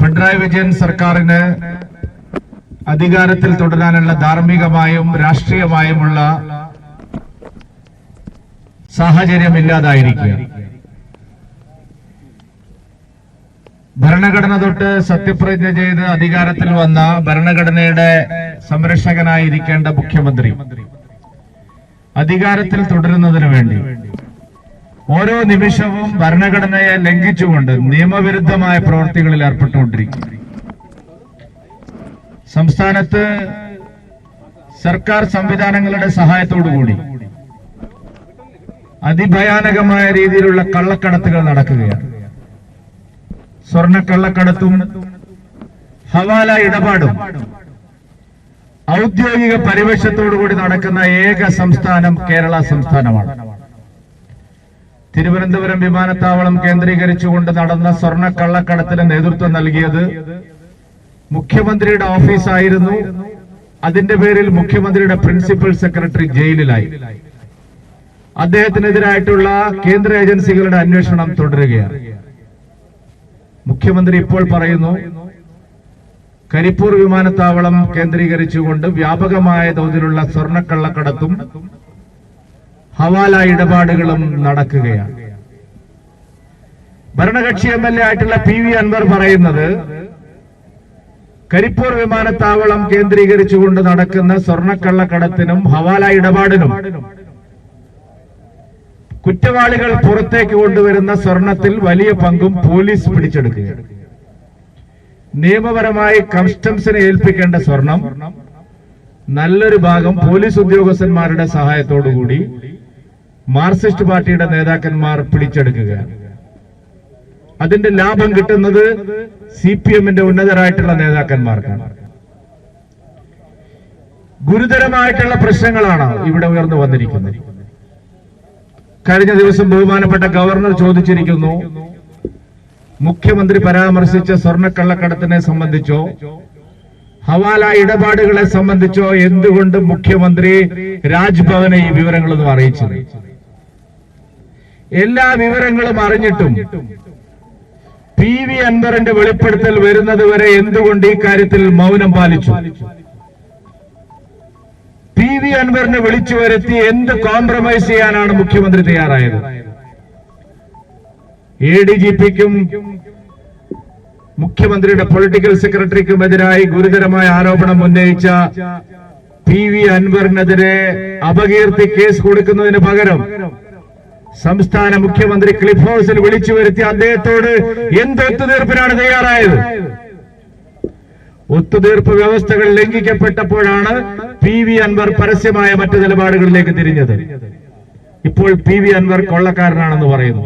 പിണറായി വിജയൻ സർക്കാരിന് അധികാരത്തിൽ തുടരാനുള്ള ധാർമ്മികമായും രാഷ്ട്രീയമായുമുള്ള സാഹചര്യമില്ലാതായിരിക്കുക. ഭരണഘടന തൊട്ട് സത്യപ്രതിജ്ഞ ചെയ്ത് അധികാരത്തിൽ വന്ന ഭരണഘടനയുടെ സംരക്ഷകനായിരിക്കേണ്ട മുഖ്യമന്ത്രി അധികാരത്തിൽ തുടരുന്നതിനു വേണ്ടി ഓരോ നിമിഷവും ഭരണഘടനയെ ലംഘിച്ചുകൊണ്ട് നിയമവിരുദ്ധമായ പ്രവൃത്തികളിൽ ഏർപ്പെട്ടുകൊണ്ടിരിക്കും. സംസ്ഥാനത്ത് സർക്കാർ സംവിധാനങ്ങളുടെ സഹായത്തോടുകൂടി അതിഭയാനകമായ രീതിയിലുള്ള കള്ളക്കടത്തുകൾ നടക്കുകയാണ്. സ്വർണ്ണക്കള്ളക്കടത്തും ഹവാല ഇടപാടും ഔദ്യോഗിക പരിവേഷത്തോടുകൂടി നടക്കുന്ന ഏക സംസ്ഥാനം കേരള സംസ്ഥാനമാണ്. തിരുവനന്തപുരം വിമാനത്താവളം കേന്ദ്രീകരിച്ചുകൊണ്ട് നടന്ന സ്വർണ്ണക്കള്ളക്കടത്തിന് നേതൃത്വം നൽകിയത് മുഖ്യമന്ത്രിയുടെ ഓഫീസായിരുന്നു. അതിന്റെ പേരിൽ മുഖ്യമന്ത്രിയുടെ പ്രിൻസിപ്പൽ സെക്രട്ടറി ജയിലിലായി. അദ്ദേഹത്തിനെതിരായിട്ടുള്ള കേന്ദ്ര ഏജൻസികളുടെ അന്വേഷണം തുടരുകയാണ്. മുഖ്യമന്ത്രി ഇപ്പോൾ പറയുന്നു കരിപ്പൂർ വിമാനത്താവളം കേന്ദ്രീകരിച്ചുകൊണ്ട് വ്യാപകമായ തോതിലുള്ള സ്വർണ്ണക്കള്ളക്കടത്തും ഹവാല ഇടപാടുകളും നടക്കുകയാണ്. ഭരണകക്ഷി MLA ആയിട്ടുള്ള PV അൻവർ പറയുന്നത് കരിപ്പൂർ വിമാനത്താവളം കേന്ദ്രീകരിച്ചുകൊണ്ട് നടക്കുന്ന സ്വർണ്ണക്കള്ളക്കടത്തിനും ഹവാല ഇടപാടിനും കുറ്റവാളികൾ പുറത്തേക്ക് കൊണ്ടുവരുന്ന സ്വർണത്തിൽ വലിയ പങ്കും പോലീസ് പിടിച്ചെടുക്കുകയാണ്. നിയമപരമായി കസ്റ്റംസിനെ ഏൽപ്പിക്കേണ്ട സ്വർണം നല്ലൊരു ഭാഗം പോലീസ് ഉദ്യോഗസ്ഥന്മാരുടെ സഹായത്തോടുകൂടി മാർക്സിസ്റ്റ് പാർട്ടിയുടെ നേതാക്കന്മാർ പിടിച്ചെടുക്കുകയാണ്. അതിന്റെ ലാഭം കിട്ടുന്നത് CPM-ന്റെ ഉന്നതരായിട്ടുള്ള നേതാക്കന്മാർക്കാണ്. ഗുരുതരമായിട്ടുള്ള പ്രശ്നങ്ങളാണ് ഇവിടെ ഉയർന്നു വന്നിരിക്കുന്നത്. കഴിഞ്ഞ ദിവസം ബഹുമാനപ്പെട്ട ഗവർണർ ചോദിച്ചിരിക്കുന്നു, മുഖ്യമന്ത്രി പരാമർശിച്ച സ്വർണ്ണക്കള്ളക്കടത്തിനെ സംബന്ധിച്ചോ ഹവാല ഇടപാടുകളെ സംബന്ധിച്ചോ എന്തുകൊണ്ട് മുഖ്യമന്ത്രി രാജ്ഭവനെ ഈ വിവരങ്ങളൊന്നും അറിയിച്ചത്? എല്ലാ വിവരങ്ങളും അറിഞ്ഞിട്ടും PV അൻവറിന്റെ വെളിപ്പെടുത്തൽ വരുന്നത് വരെ എന്തുകൊണ്ട് ഈ കാര്യത്തിൽ മൗനം പാലിച്ചു? PV അൻവറിനെ വിളിച്ചു വരുത്തി എന്ത് കോംപ്രമൈസ് ചെയ്യാനാണ് മുഖ്യമന്ത്രി തയ്യാറായത്? ADGP-ക്കും മുഖ്യമന്ത്രിയുടെ പൊളിറ്റിക്കൽ സെക്രട്ടറിക്കുമെതിരായി ഗുരുതരമായ ആരോപണം ഉന്നയിച്ച PV അൻവറിനെതിരെ അപകീർത്തി കേസ് കൊടുക്കുന്നതിന് പകരം സംസ്ഥാന മുഖ്യമന്ത്രി ക്ലിഫ് ഹൗസിൽ വിളിച്ചു വരുത്തി അദ്ദേഹത്തോട് എന്ത് ഒത്തുതീർപ്പിനാണ് തയ്യാറായത്? ഒത്തുതീർപ്പ് വ്യവസ്ഥകൾ ലംഘിക്കപ്പെട്ടപ്പോഴാണ് PV അൻവർ പരസ്യമായ മറ്റു നിലപാടുകളിലേക്ക് തിരിഞ്ഞത്. ഇപ്പോൾ PV അൻവർ കൊള്ളക്കാരനാണെന്ന് പറയുന്നു.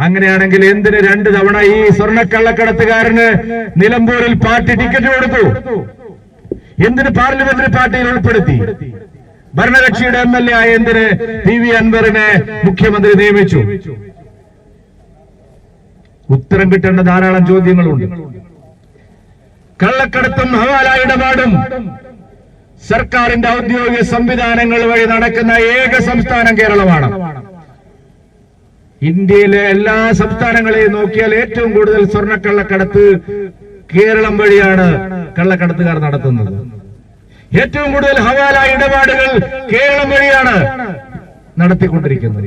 അങ്ങനെയാണെങ്കിൽ എന്തിന് 2 തവണ ഈ സ്വർണ്ണക്കള്ളക്കടത്തുകാരന് നിലമ്പൂരിൽ പാർട്ടി ടിക്കറ്റ് കൊടുത്തു? എന്തിന് പാർലമെന്ററി പാർട്ടിയിൽ ഉൾപ്പെടുത്തി? ഭരണകക്ഷിയുടെ MLA ആയ എന്തിന് PV അൻവറിനെ മുഖ്യമന്ത്രി നിയമിച്ചു? ഉത്തരം കിട്ടേണ്ട ധാരാളം ചോദ്യങ്ങളുണ്ട്. കള്ളക്കടത്തും ഹവാല ഇടപാടും സർക്കാരിന്റെ ഔദ്യോഗിക സംവിധാനങ്ങൾ വഴി നടക്കുന്ന ഏക സംസ്ഥാനം കേരളമാണ്. ഇന്ത്യയിലെ എല്ലാ സംസ്ഥാനങ്ങളെയും നോക്കിയാൽ ഏറ്റവും കൂടുതൽ സ്വർണ്ണക്കള്ളക്കടത്ത് കേരളം വഴിയാണ് കള്ളക്കടത്തുകാർ നടത്തുന്നത്. ഏറ്റവും കൂടുതൽ ഹവാല ഇടപാടുകൾ കേരളം വഴിയാണ് നടത്തിക്കൊണ്ടിരിക്കുന്നത്.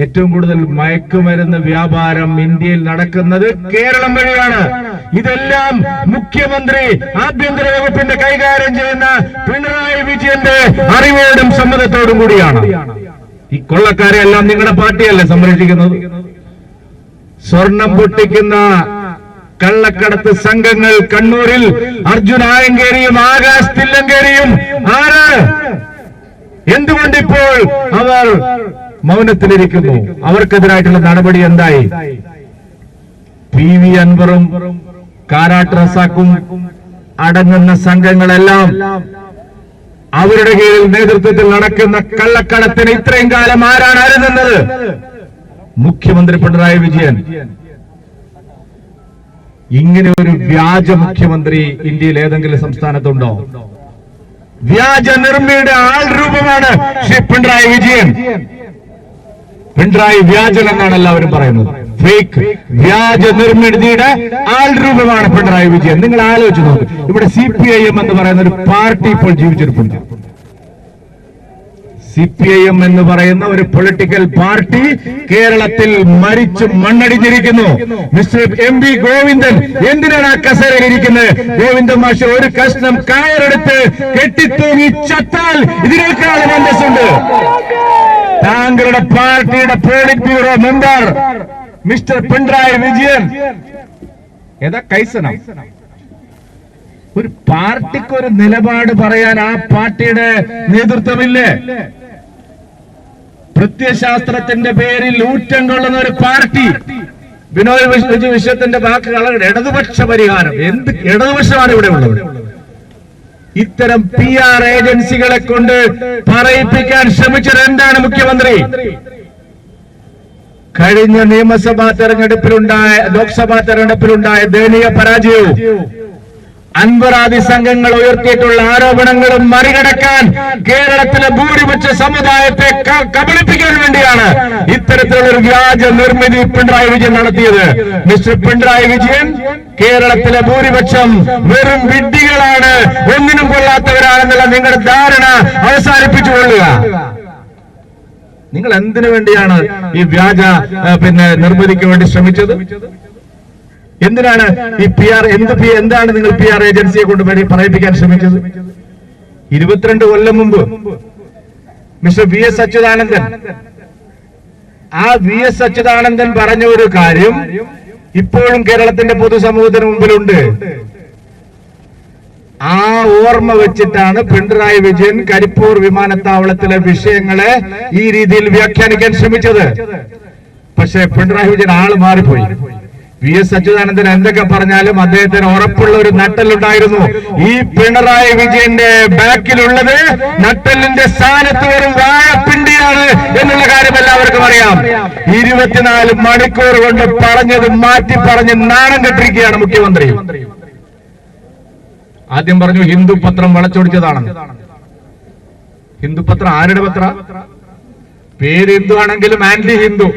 ഏറ്റവും കൂടുതൽ മയക്കുമരുന്ന് വ്യാപാരം ഇന്ത്യയിൽ നടക്കുന്നത് കേരളം വഴിയാണ്. ഇതെല്ലാം മുഖ്യമന്ത്രി ആഭ്യന്തര വകുപ്പിന്റെ കൈകാര്യം ചെയ്യുന്ന പിണറായി വിജയന്റെ അറിവോടും സമ്മതത്തോടും കൂടിയാണ്. ഈ കൊള്ളക്കാരെ എല്ലാം നിങ്ങളുടെ പാർട്ടിയല്ലേ സംരക്ഷിക്കുന്നത്? സ്വർണം പൊട്ടിക്കുന്ന കള്ളക്കടത്ത് സംഘങ്ങൾ കണ്ണൂരിൽ അർജുൻ ആയങ്കേരിയും ആകാശ് തില്ലങ്കേരിയും ആരാണ്? എന്തുകൊണ്ടിപ്പോൾ അവർ മൗനത്തിലിരിക്കുന്നു? അവർക്കെതിരായിട്ടുള്ള നടപടി എന്തായി? PV അൻവറും കാരാട്ട് റസാഖും അടങ്ങുന്ന സംഘങ്ങളെല്ലാം അവരുടെ കീഴിൽ നേതൃത്വത്തിൽ നടക്കുന്ന കള്ളക്കടത്തിന് ഇത്രയും കാലം ആരാണ് അരുതുന്നത്? മുഖ്യമന്ത്രി പിണറായി വിജയൻ. ഇങ്ങനെ ഒരു വ്യാജ മുഖ്യമന്ത്രി ഇന്ത്യയിൽ ഏതെങ്കിലും സംസ്ഥാനത്തുണ്ടോ? വ്യാജ നിർമ്മിയുടെ ആൾ രൂപമാണ് ശ്രീ പിണറായി വിജയൻ. പിണറായി വ്യാജൻ എന്നാണ് എല്ലാവരും പറയുന്നത്. ഫേക്ക് വ്യാജ നിർമ്മിതിയുടെ ആൾരൂപമാണ് പിണറായി വിജയൻ. നിങ്ങൾ ആലോചിച്ച് നോക്കും, ഇവിടെ CPIM എന്ന് പറയുന്ന ഒരു പാർട്ടി ഇപ്പോൾ ജീവിച്ചിരിപ്പുണ്ട്. CPIM എന്ന് പറയുന്ന ഒരു പൊളിറ്റിക്കൽ പാർട്ടി കേരളത്തിൽ മരിച്ചു മണ്ണടിഞ്ഞിരിക്കുന്നു. മിസ്റ്റർ MV ഗോവിന്ദൻ എന്തിനാണ് ആ കസേരയിൽ ഇരിക്കുന്നത്? ഗോവിന്ദൻ മാഷ് ഒരു കഷ്ണം കയറെടുത്ത് കെട്ടിത്തൂങ്ങി ചത്താൽ ഇതിനേക്കാളും അന്തസ്സുണ്ട്. താങ്കളുടെ പാർട്ടിയുടെ polit bureau member mister Pinarayi Vijayan ഏതാ കൈസനം? ഒരു പാർട്ടിക്ക് ഒരു നിലപാട് പറയാൻ ആ പാർട്ടിയുടെ നേതൃത്വമില്ലേ? പ്രത്യയശാസ്ത്രത്തിന്റെ പേരിൽ ഊറ്റം കൊള്ളുന്ന ഒരു പാർട്ടി. ബിനോയ് വിശ്വത്തിന്റെ വാക്കുകൾ ഇടതുപക്ഷ പരിഹാരം. എന്ത് ഇടതുപക്ഷമാണ് ഇവിടെ ഉള്ളത്? ഇത്തരം PR ഏജൻസികളെ കൊണ്ട് പറയിപ്പിക്കാൻ ശ്രമിച്ചത് എന്താണ് മുഖ്യമന്ത്രി? കഴിഞ്ഞ നിയമസഭാ തെരഞ്ഞെടുപ്പിലുണ്ടായ ലോക്സഭാ തെരഞ്ഞെടുപ്പിലുണ്ടായ ദയനീയ പരാജയവും അൻവറാദി സംഘങ്ങൾ ഉയർത്തിയിട്ടുള്ള ആരോപണങ്ങളും മറികടക്കാൻ കേരളത്തിലെ ഭൂരിപക്ഷ സമുദായത്തെ കബളിപ്പിക്കാൻ വേണ്ടിയാണ് ഇത്തരത്തിലുള്ള ഒരു വ്യാജ നിർമ്മിതി പിണറായി വിജയൻ നടത്തിയത്. മിസ്റ്റർ പിണറായി വിജയൻ, കേരളത്തിലെ ഭൂരിപക്ഷം വെറും വിഡ്ഢികളാണ്, ഒന്നിനും കൊള്ളാത്തവരാണെന്നുള്ള നിങ്ങളുടെ ധാരണ അവസാനിപ്പിച്ചുകൊള്ളുക. നിങ്ങൾ എന്തിനു വേണ്ടിയാണ് ഈ വ്യാജ നിർമ്മിതിക്ക് വേണ്ടി ശ്രമിച്ചത്? എന്തിനാണ് ഈ എന്താണ് നിങ്ങൾ PR ഏജൻസിയെ കൊണ്ട് പറയിപ്പിക്കാൻ ശ്രമിച്ചത്? 22 കൊല്ലം മുമ്പ് മിസ്റ്റർ VS അച്യുതാനന്ദൻ, ആ VS അച്യുതാനന്ദൻ പറഞ്ഞ ഒരു കാര്യം ഇപ്പോഴും കേരളത്തിന്റെ പൊതുസമൂഹത്തിന് മുമ്പിലുണ്ട്. ആ ഓർമ്മ വെച്ചിട്ടാണ് പിണറായി വിജയൻ കരിപ്പൂർ വിമാനത്താവളത്തിലെ വിഷയങ്ങളെ ഈ രീതിയിൽ വ്യാഖ്യാനിക്കാൻ ശ്രമിച്ചത്. പക്ഷേ പിണറായി വിജയൻ ആള് മാറിപ്പോയി. VS അച്യുതാനന്ദൻ എന്തൊക്കെ പറഞ്ഞാലും അദ്ദേഹത്തിന് ഉറപ്പുള്ള ഒരു നട്ടലുണ്ടായിരുന്നു. ഈ പിണറായി വിജയന്റെ ബാക്കിലുള്ളത് നട്ടലിന്റെ സ്ഥാനത്ത് വരും വാഴപ്പിണ്ടിയാണ് എന്നുള്ള കാര്യം എല്ലാവർക്കും അറിയാം. 24 മണിക്കൂർ കൊണ്ട് പറഞ്ഞത് മാറ്റി പറഞ്ഞ് നാണം കെട്ടിരിക്കുകയാണ് മുഖ്യമന്ത്രി. ആദ്യം പറഞ്ഞു ഹിന്ദു പത്രം വളച്ചൊടിച്ചതാണെന്ന്. ഹിന്ദു പത്രം ആരുടെ പത്ര? പേര് ഹിന്ദു ആണെങ്കിലും ആന്റി ഹിന്ദു.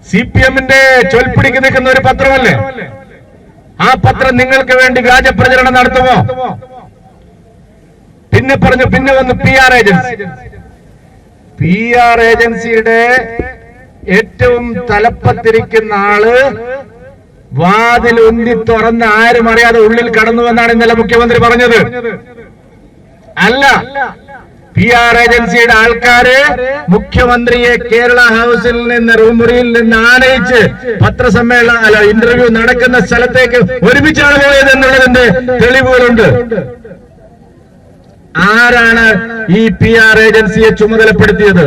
CPMന്റെ ചൊൽപ്പിടിക്ക് നിൽക്കുന്ന ഒരു പത്രമല്ലേ? ആ പത്രം നിങ്ങൾക്ക് വേണ്ടി വ്യാജ പ്രചരണം നടത്തുമോ? പിന്നെ പറഞ്ഞു, പിന്നെ വന്ന് PR ഏജൻസി. PR ഏജൻസിയുടെ ഏറ്റവും തലപ്പത്തിരിക്കുന്ന ആള് വാതിൽ ഉന്തി തുറന്ന് ആരും അറിയാതെ ഉള്ളിൽ കടന്നുവെന്നാണ് ഇന്നലെ മുഖ്യമന്ത്രി പറഞ്ഞത്. അല്ല, PR ഏജൻസിയുടെ ആൾക്കാര് മുഖ്യമന്ത്രിയെ കേരള ഹൗസിൽ നിന്ന് റൂമുറിയിൽ നിന്ന് ആനയിച്ച് ഇന്റർവ്യൂ നടക്കുന്ന സ്ഥലത്തേക്ക് ഒരുമിച്ചാണ് പോയത് എന്നുള്ളതിന്റെ തെളിവുകളുണ്ട്. ആരാണ് ഈ PR ഏജൻസിയെ ചുമതലപ്പെടുത്തിയത്?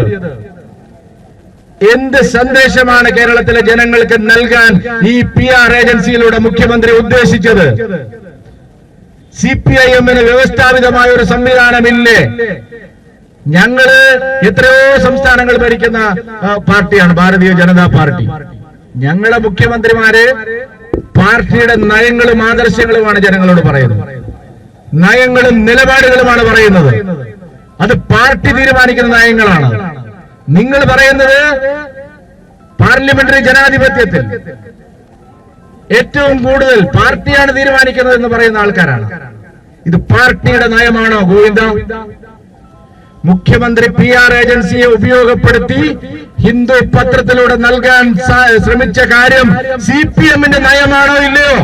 എന്ത് സന്ദേശമാണ് കേരളത്തിലെ ജനങ്ങൾക്ക് നൽകാൻ ഈ PR ഏജൻസിയിലൂടെ മുഖ്യമന്ത്രി ഉദ്ദേശിച്ചത്? CPIMന് വ്യവസ്ഥാപിതമായ ഒരു സംവിധാനമില്ലേ? ഞങ്ങള് എത്രയോ സംസ്ഥാനങ്ങൾ ഭരിക്കുന്ന പാർട്ടിയാണ് ഭാരതീയ ജനതാ പാർട്ടി. ഞങ്ങളെ മുഖ്യമന്ത്രിമാര് പാർട്ടിയുടെ നയങ്ങളും ആദർശങ്ങളുമാണ് ജനങ്ങളോട് പറയുന്നത്. നയങ്ങളും നിലപാടുകളുമാണ് പറയുന്നത്. അത് പാർട്ടി തീരുമാനിക്കുന്ന നയങ്ങളാണ്. നിങ്ങൾ പറയുന്നത് പാർലമെന്ററി ജനാധിപത്യത്തിൽ ഏറ്റവും കൂടുതൽ പാർട്ടിയാണ് തീരുമാനിക്കുന്നത് എന്ന് പറയുന്ന ആൾക്കാരാണ്. ഇത് പാർട്ടിയുടെ നയമാണോ ഗോവിന്ദ? മുഖ്യമന്ത്രി PR ഏജൻസിയെ ഉപയോഗപ്പെടുത്തി ഹിന്ദു പത്രത്തിലൂടെ നൽകാൻ ശ്രമിച്ച കാര്യം CPMന്റെ നയമാണോ ഇല്ലയോ?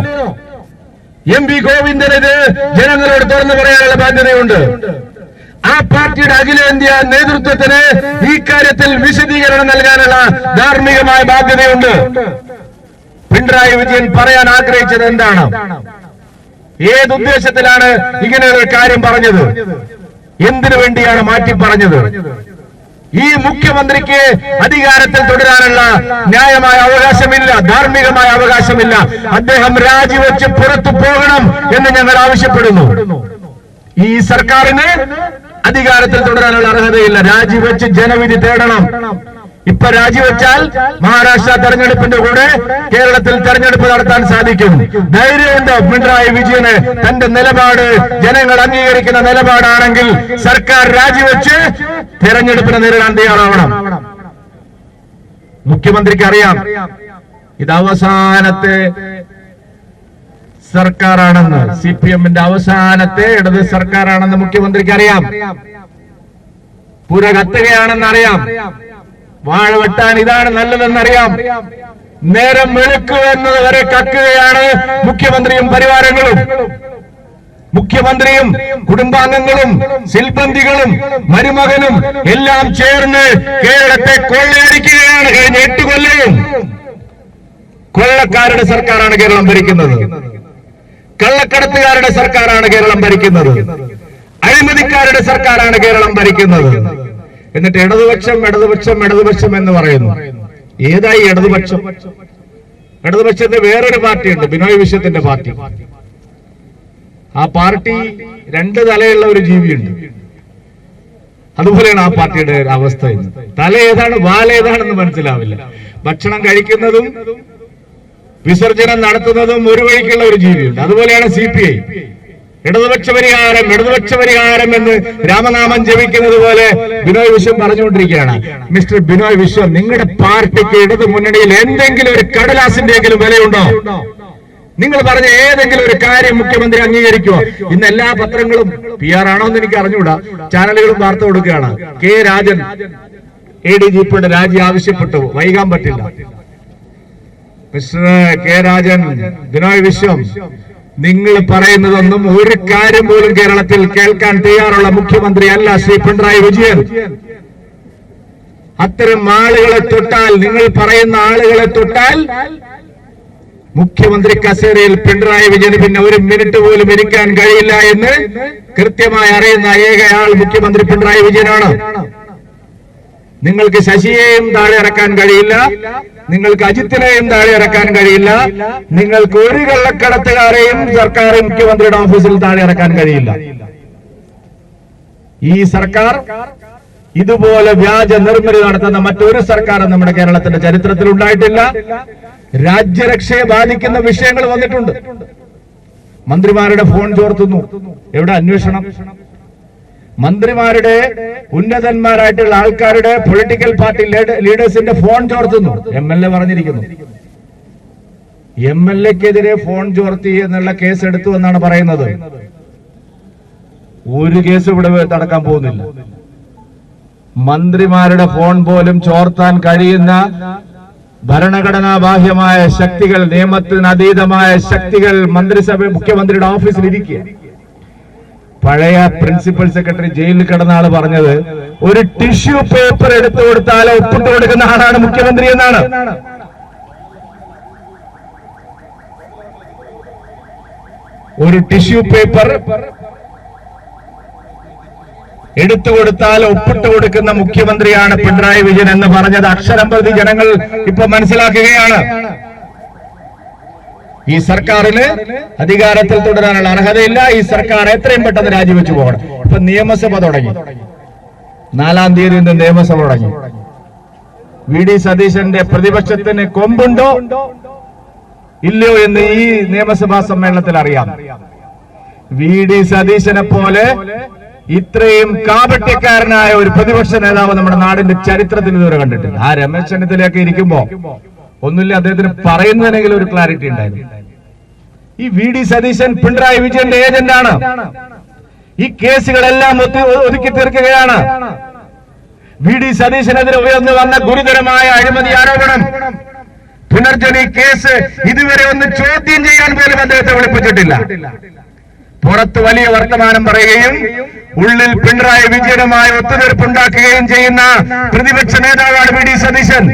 MV ഗോവിന്ദന് ഇത് ജനങ്ങളോട് തുറന്നു പറയാനുള്ള ബാധ്യതയുണ്ട്. ആ പാർട്ടിയുടെ അഖിലേന്ത്യാ നേതൃത്വത്തിന് ഈ കാര്യത്തിൽ വിശദീകരണം നൽകാനുള്ള ധാർമ്മികമായ ബാധ്യതയുണ്ട്. പിണറായി വിജയൻ പറയാൻ ആഗ്രഹിച്ചത് എന്താണ്? ഏതുദ്ദേശത്തിലാണ് ഇങ്ങനെ ഒരു കാര്യം പറഞ്ഞത്? എന്തിനു വേണ്ടിയാണ് മാറ്റി പറഞ്ഞത്? ഈ മുഖ്യമന്ത്രിക്ക് അധികാരത്തിൽ തുടരാനുള്ള ന്യായമായ അവകാശമില്ല, ധാർമ്മികമായ അവകാശമില്ല. അദ്ദേഹം രാജിവെച്ച് പുറത്തു പോകണം എന്ന് ഞങ്ങൾ ആവശ്യപ്പെടുന്നു. ഈ സർക്കാരിന് അധികാരത്തിൽ തുടരാനുള്ള അർഹതയില്ല. രാജിവെച്ച് ജനവിധി തേടണം. ഇപ്പൊ രാജിവെച്ചാൽ മഹാരാഷ്ട്ര തെരഞ്ഞെടുപ്പിന്റെ കൂടെ കേരളത്തിൽ തെരഞ്ഞെടുപ്പ് നടത്താൻ സാധിക്കും. ധൈര്യമുണ്ടോ പിണറായി വിജയന്? തന്റെ നിലപാട് ജനങ്ങൾ അംഗീകരിക്കുന്ന നിലപാടാണെങ്കിൽ സർക്കാർ രാജിവെച്ച് തെരഞ്ഞെടുപ്പിനെ നേരിടാൻ തയ്യാറാവണം. മുഖ്യമന്ത്രിക്ക് അറിയാം ഇത് അവസാനത്തെ സർക്കാരാണെന്ന്, CPM-ന്റെ അവസാനത്തെ ഇടത് സർക്കാരാണെന്ന് മുഖ്യമന്ത്രിക്ക് അറിയാം. പുര കത്തുകയാണെന്ന് അറിയാം. വാഴ വെട്ടാൻ ഇതാണ് നല്ലതെന്നറിയാം. നേരം വെളുക്കുമെന്നത് വരെ കക്കുകയാണ് മുഖ്യമന്ത്രിയും പരിവാരങ്ങളും. മുഖ്യമന്ത്രിയും കുടുംബാംഗങ്ങളും സിൽബന്ദികളും മരുമകനും എല്ലാം ചേർന്ന് കേരളത്തെ കൊള്ളയടിക്കുകയാണ്. കഴിഞ്ഞ 8 കൊല്ലവും കൊള്ളക്കാരുടെ സർക്കാരാണ് കേരളം ഭരിക്കുന്നത്. കള്ളക്കടത്തുകാരുടെ സർക്കാരാണ് കേരളം ഭരിക്കുന്നത്. അഴിമതിക്കാരുടെ സർക്കാരാണ് കേരളം ഭരിക്കുന്നത്. എന്നിട്ട് ഇടതുപക്ഷം ഇടതുപക്ഷം ഇടതുപക്ഷം എന്ന് പറയുന്നു. ഏതായി ഇടതുപക്ഷം? ഇടതുപക്ഷത്തിന്റെ വേറൊരു പാർട്ടിയുണ്ട്, ബിനോയ് വിശ്വത്തിന്റെ പാർട്ടി. ആ പാർട്ടി 2 തലയുള്ള ഒരു ജീവിയുണ്ട്. അതുപോലെയാണ് ആ പാർട്ടിയുടെ അവസ്ഥ. തല ഏതാണ് വാല ഏതാണെന്ന് മനസ്സിലാവില്ല. ഭക്ഷണം കഴിക്കുന്നതും വിസർജനം നടത്തുന്നതും ഒരു വഴിക്കുള്ള ഒരു ജീവിയുണ്ട്. അതുപോലെയാണ് CPI. ഇടതുപക്ഷ പരിഹാരം ഇടതുപക്ഷ പരിഹാരം എന്ന് രാമനാമം ജപിക്കുന്നത് പോലെ ബിനോയ് വിശ്വം പറഞ്ഞുകൊണ്ടിരിക്കുകയാണ്. മിസ്റ്റർ ബിനോയ് വിശ്വം, നിങ്ങളുടെ പാർട്ടിക്ക് ഇടതു മുന്നണിയിൽ എന്തെങ്കിലും ഒരു കടലാസിന്റെയെങ്കിലും വിലയുണ്ടോ? നിങ്ങൾ പറഞ്ഞ ഏതെങ്കിലും ഒരു കാര്യം മുഖ്യമന്ത്രി അംഗീകരിക്കുമോ? ഇന്ന് എല്ലാ പത്രങ്ങളും PR ആണോ എന്ന് എനിക്ക് അറിഞ്ഞുകൂടാ, ചാനലുകളും വാർത്ത കൊടുക്കുകയാണ്. കെ രാജൻ ADGP-യുടെ രാജി ആവശ്യപ്പെട്ടു. വൈകാൻ പറ്റില്ല. മിസ്റ്റർ കെ രാജൻ, ബിനോയ് വിശ്വം, നിങ്ങൾ പറയുന്നതൊന്നും ഒരു കാര്യം പോലും കേരളത്തിൽ കേൾക്കാൻ തയ്യാറുള്ള മുഖ്യമന്ത്രി അല്ല ശ്രീ പിണറായി വിജയൻ. അത്തരം ആളുകളെ തൊട്ടാൽ, നിങ്ങൾ പറയുന്ന ആളുകളെ തൊട്ടാൽ മുഖ്യമന്ത്രി കസേരയിൽ പിണറായി വിജയന് പിന്നെ 1 മിനിറ്റ് പോലും ഇരിക്കാൻ കഴിയില്ല എന്ന് കൃത്യമായി അറിയുന്ന ഏകയാൾ മുഖ്യമന്ത്രി പിണറായി വിജയനാണ്. നിങ്ങൾക്ക് ശശിയെയും താഴെ ഇറക്കാൻ കഴിയില്ല, നിങ്ങൾക്ക് അജിത്തിനെയും താഴെ ഇറക്കാൻ കഴിയില്ല, നിങ്ങൾക്ക് ഒരു കള്ളക്കടത്തുകാരെയും സർക്കാർ മുഖ്യമന്ത്രിയുടെ ഓഫീസിൽ താഴെ ഇറക്കാൻ കഴിയില്ല. ഈ സർക്കാർ ഇതുപോലെ വ്യാജ നിർമ്മിതി നടത്തുന്ന മറ്റൊരു സർക്കാരും നമ്മുടെ കേരളത്തിന്റെ ചരിത്രത്തിൽ ഉണ്ടായിട്ടില്ല. രാജ്യരക്ഷയെ ബാധിക്കുന്ന വിഷയങ്ങൾ വന്നിട്ടുണ്ട്. മന്ത്രിമാരുടെ ഫോൺ ചോർത്തുന്നു. എവിടെ അന്വേഷണം? മന്ത്രിമാരുടെ ഉന്നതന്മാരായിട്ടുള്ള ആൾക്കാരുടെ പൊളിറ്റിക്കൽ പാർട്ടി ലീഡേഴ്സിന്റെ ഫോൺ ചോർത്തുന്നു. MLA പറഞ്ഞിരിക്കുന്നു. MLA-ക്കെതിരെ ഫോൺ ചോർത്തി എന്നുള്ള കേസ് എടുത്തു എന്നാണ് പറയുന്നത്. ഒരു കേസ് ഇവിടെ നടക്കാൻ പോകുന്നില്ല. മന്ത്രിമാരുടെ ഫോൺ പോലും ചോർത്താൻ കഴിയുന്ന ഭരണഘടനാ ബാഹ്യമായ ശക്തികൾ, നിയമത്തിന് അതീതമായ ശക്തികൾ മന്ത്രിസഭ മുഖ്യമന്ത്രിയുടെ ഓഫീസിൽ ഇരിക്കുക. പഴയ പ്രിൻസിപ്പൽ സെക്രട്ടറി ജയിലിൽ കിടന്ന ആള് പറഞ്ഞത്, ഒരു ടിഷ്യൂ പേപ്പർ എടുത്തു കൊടുത്താൽ ഒപ്പിട്ട് കൊടുക്കുന്ന ആളാണ് മുഖ്യമന്ത്രി എന്നാണ്. ഒരു ടിഷ്യൂ പേപ്പർ എടുത്തു കൊടുത്താൽ ഒപ്പിട്ട് കൊടുക്കുന്ന മുഖ്യമന്ത്രിയാണ് പിണറായി വിജയൻ എന്ന് പറഞ്ഞത് അക്ഷരം പ്രതി ജനങ്ങൾ ഇപ്പൊ മനസ്സിലാക്കുകയാണ്. ഈ സർക്കാരിന് അധികാരത്തിൽ തുടരാനുള്ള അർഹതയില്ല. ഈ സർക്കാർ എത്രയും പെട്ടെന്ന് രാജിവെച്ചു പോകണം. ഇപ്പൊ നിയമസഭ തുടങ്ങി. 4-ാം തീയതി നിയമസഭ തുടങ്ങി. VD സതീശന്റെ പ്രതിപക്ഷത്തിന് കൊമ്പുണ്ടോ ഇല്ലയോ എന്ന് ഈ നിയമസഭാ സമ്മേളനത്തിൽ അറിയാം. VD സതീശനെ പോലെ ഇത്രയും കാപട്യക്കാരനായ ഒരു പ്രതിപക്ഷ നേതാവ് നമ്മുടെ നാടിന്റെ ചരിത്രത്തിൽ ഇതുവരെ കണ്ടിട്ടില്ല. ആ രമേശ് ചെന്നിത്തലയൊക്കെ ഇരിക്കുമ്പോ ഒന്നുമില്ല, അദ്ദേഹത്തിന് പറയുന്നതിനെങ്കിലും ഒരു ക്ലാരിറ്റി ഉണ്ടായിരുന്നു. ഈ VD സതീശൻ പിണറായി വിജയന്റെ ഏജന്റാണ്. ഈ കേസുകളെല്ലാം ഒതുക്കി തീർക്കുകയാണ്. VD സതീശനെതിരെ ഉയർന്നു വന്ന ഗുരുതരമായ അഴിമതി ആരോപണം, പുനർജനി കേസ് ഇതുവരെ ഒന്ന് ചോദ്യം ചെയ്യാൻ പോലും അദ്ദേഹത്തെ വിളിപ്പിച്ചിട്ടില്ല. പുറത്ത് വലിയ വർത്തമാനം പറയുകയും ഉള്ളിൽ പിണറായി വിജയനുമായി ഒത്തുതീർപ്പുണ്ടാക്കുകയും ചെയ്യുന്ന പ്രതിപക്ഷ നേതാവാണ് VD സതീശൻ.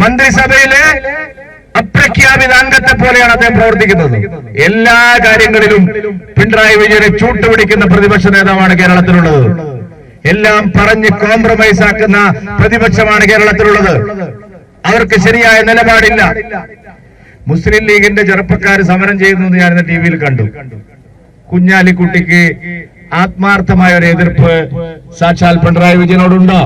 മന്ത്രിസഭയിലെ അപ്രഖ്യാപിത അംഗത്തെ പോലെയാണ് അദ്ദേഹം പ്രവർത്തിക്കുന്നത്. എല്ലാ കാര്യങ്ങളിലും പിണറായി വിജയനെ ചൂട്ടുപിടിക്കുന്ന പ്രതിപക്ഷ നേതാവാണ് കേരളത്തിലുള്ളത്. എല്ലാം പറഞ്ഞ് കോംപ്രമൈസ് ആക്കുന്ന പ്രതിപക്ഷമാണ് കേരളത്തിലുള്ളത്. അവർക്ക് ശരിയായ നിലപാടില്ല. മുസ്ലിം ലീഗിന്റെ ചെറുപ്പക്കാർ സമരം ചെയ്യുന്നത് ഞാനിന്ന് TV-യിൽ കണ്ടു. കുഞ്ഞാലിക്കുട്ടിക്ക് ആത്മാർത്ഥമായ ഒരു എതിർപ്പ് സാക്ഷാൽ പിണറായി വിജയനോടുണ്ടോ?